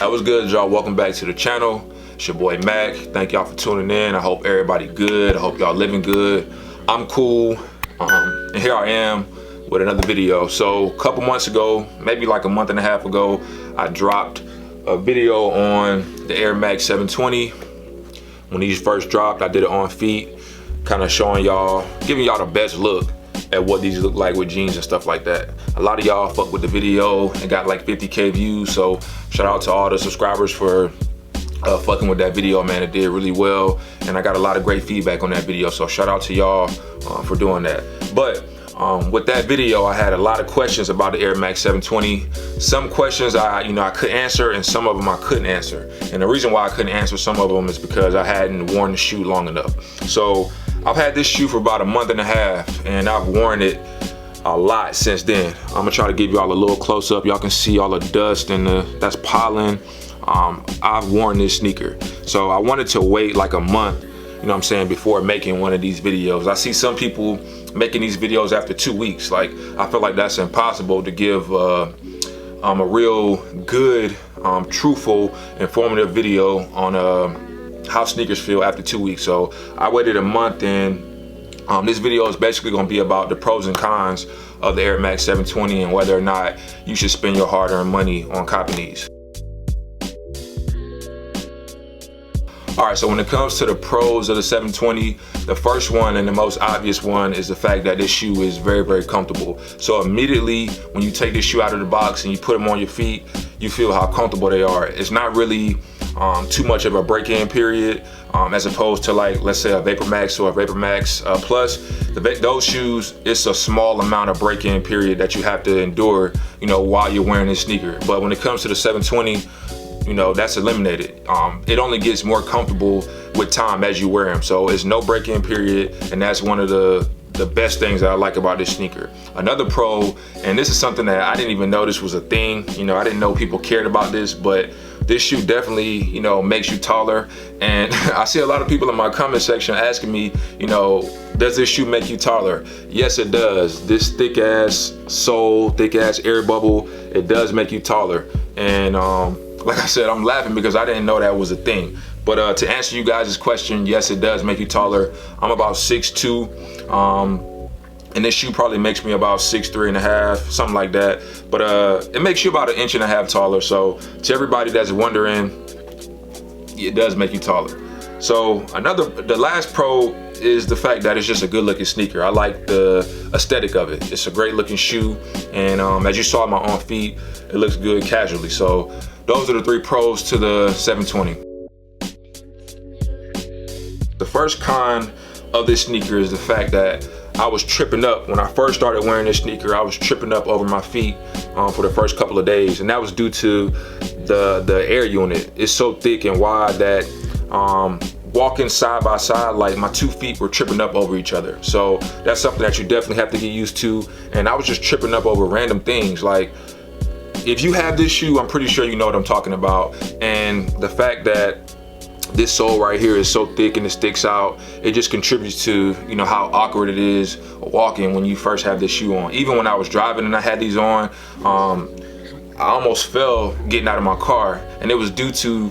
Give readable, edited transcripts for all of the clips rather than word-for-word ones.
That was good, y'all. Welcome back to the channel. It's your boy Mac. Thank y'all for tuning in. I hope everybody good. I hope y'all living good. I'm cool. And here I am with another video. So a couple months ago, maybe like a month and a half ago, I dropped a video on the Air Max 720. When these first dropped, I did it on feet, kind of showing y'all, giving y'all the best look at what these look like with jeans and stuff like that. A lot of y'all fuck with the video and got like 50K views, so shout out to all the subscribers for fucking with that video, man. It did really well, and I got a lot of great feedback on that video, so shout out to y'all for doing that. But with that video, I had a lot of questions about the Air Max 720. Some questions I could answer, and some of them I couldn't answer. And the reason why I couldn't answer some of them is because I hadn't worn the shoe long enough. So I've had this shoe for about a month and a half, and I've worn it a lot since then. I'm gonna try to give y'all a little close up. Y'all can see all the dust and that's pollen. I've worn this sneaker. So I wanted to wait like a month, you know what I'm saying, before making one of these videos. I see some people making these videos after 2 weeks. Like, I feel like that's impossible to give a real good, truthful, informative video on how sneakers feel after 2 weeks. So I waited a month, and this video is basically going to be about the pros and cons of the Air Max 720 and whether or not you should spend your hard-earned money on copping these. All right, so when it comes to the pros of the 720, the first one and the most obvious one is the fact that this shoe is very, very comfortable. So immediately when you take this shoe out of the box and you put them on your feet, you feel how comfortable they are. It's not really too much of a break-in period as opposed to, like, let's say a Vapor Max or a Vapor Max Plus. Those shoes, it's a small amount of break-in period that you have to endure, while you're wearing this sneaker. But when it comes to the 720, that's eliminated. It only gets more comfortable with time as you wear them. So it's no break-in period, and that's one of the best things that I like about this sneaker. Another pro, and this is something that I didn't even know this was a thing. I didn't know people cared about this, but this shoe definitely, makes you taller. And I see a lot of people in my comment section asking me, does this shoe make you taller? Yes, it does. This thick ass sole, thick ass air bubble, it does make you taller. And like I said, I'm laughing because I didn't know that was a thing. But to answer you guys' question, yes, it does make you taller. I'm about 6'2", and this shoe probably makes me about 6'3.5", something like that. But it makes you about 1.5 inches taller. So to everybody that's wondering, it does make you taller. So the last pro is the fact that it's just a good looking sneaker. I like the aesthetic of it. It's a great looking shoe, and as you saw my on feet, it looks good casually. So those are the 3 pros to the 720. The first con of this sneaker is the fact that I was tripping up when I first started wearing this sneaker. I was tripping up over my feet for the first couple of days, and that was due to the air unit. It's so thick and wide that walking side by side, like, my 2 feet were tripping up over each other. So that's something that you definitely have to get used to. And I was just tripping up over random things. Like, if you have this shoe, I'm pretty sure you know what I'm talking about. And the fact that this sole right here is so thick and it sticks out, it just contributes to, how awkward it is walking when you first have this shoe on. Even when I was driving and I had these on, I almost fell getting out of my car, and it was due to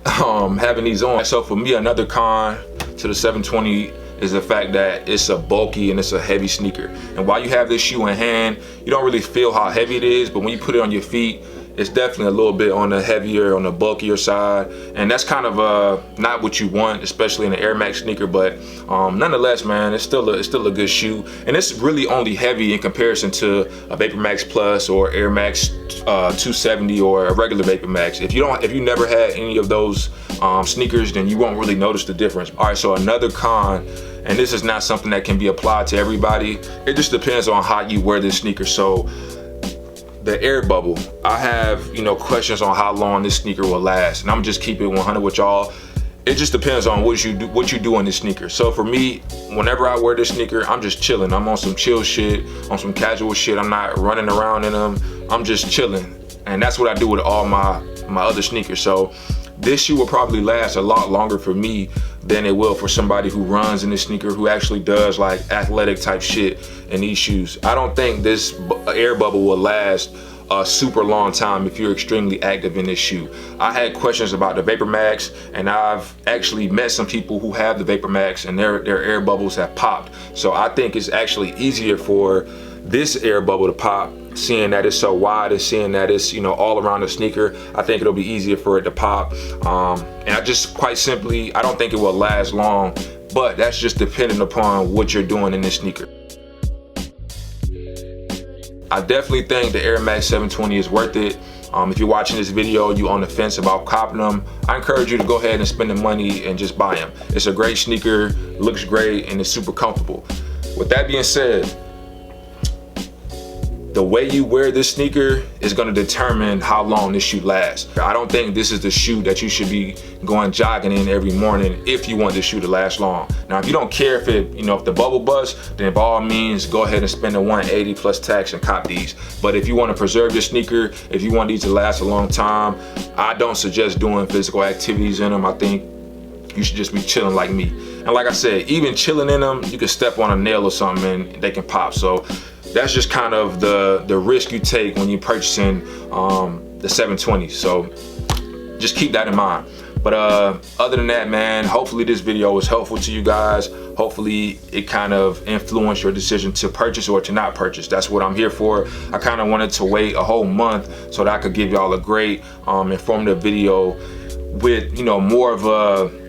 having these on. So for me, another con to the 720 is the fact that it's a bulky and it's a heavy sneaker. And while you have this shoe in hand, you don't really feel how heavy it is, but when you put it on your feet, it's definitely a little bit on the heavier, on the bulkier side. And that's kind of not what you want, especially in an Air Max sneaker. But nonetheless, man, it's still a good shoe. And it's really only heavy in comparison to a Vapor Max Plus or Air Max 270 or a regular Vapor Max. If you never had any of those sneakers, then you won't really notice the difference. All right, so another con, and this is not something that can be applied to everybody. It just depends on how you wear this sneaker. So the air bubble, I have questions on how long this sneaker will last, and I'm just keep it 100 with y'all. It just depends on what you do in this sneaker. So for me, whenever I wear this sneaker, I'm just chilling. I'm on some chill shit, on some casual shit. I'm not running around in them. I'm just chilling, and that's what I do with all my other sneakers. So this shoe will probably last a lot longer for me than it will for somebody who runs in this sneaker, who actually does like athletic type shit in these shoes. I don't think this air bubble will last a super long time if you're extremely active in this shoe. I had questions about the Vapor Max, and I've actually met some people who have the Vapor Max and their air bubbles have popped. So I think it's actually easier for this air bubble to pop, seeing that it's so wide and seeing that it's, you know, all around the sneaker. I think it'll be easier for it to pop. And I just quite simply, I don't think it will last long, but that's just dependent upon what you're doing in this sneaker. I definitely think the Air Max 720 is worth it. If you're watching this video, you on the fence about copping them, I encourage you to go ahead and spend the money and just buy them. It's a great sneaker, looks great, and it's super comfortable. With that being said, the way you wear this sneaker is gonna determine how long this shoe lasts. I don't think this is the shoe that you should be going jogging in every morning if you want this shoe to last long. Now, if you don't care if it, you know, if the bubble busts, then by all means, go ahead and spend the 180 plus tax and cop these. But if you wanna preserve your sneaker, if you want these to last a long time, I don't suggest doing physical activities in them. I think you should just be chilling like me. And like I said, even chilling in them, you can step on a nail or something and they can pop. So that's just kind of the risk you take when you're purchasing the 720. So just keep that in mind. But other than that, man, hopefully this video was helpful to you guys. Hopefully it kind of influenced your decision to purchase or to not purchase. That's what I'm here for. I kind of wanted to wait a whole month so that I could give y'all a great informative video with, you know, more of a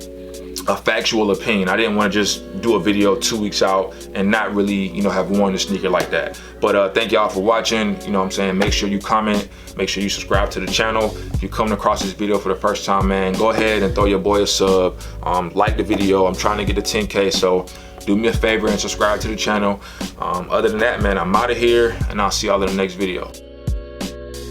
factual opinion. I didn't want to just do a video 2 weeks out and not really, you know, have worn the sneaker like that. But thank y'all for watching. You know what I'm saying? Make sure you comment, make sure you subscribe to the channel. If you're coming across this video for the first time, man, go ahead and throw your boy a sub. Like the video. I'm trying to get to 10K, so do me a favor and subscribe to the channel. Other than that, man, I'm out of here and I'll see y'all in the next video.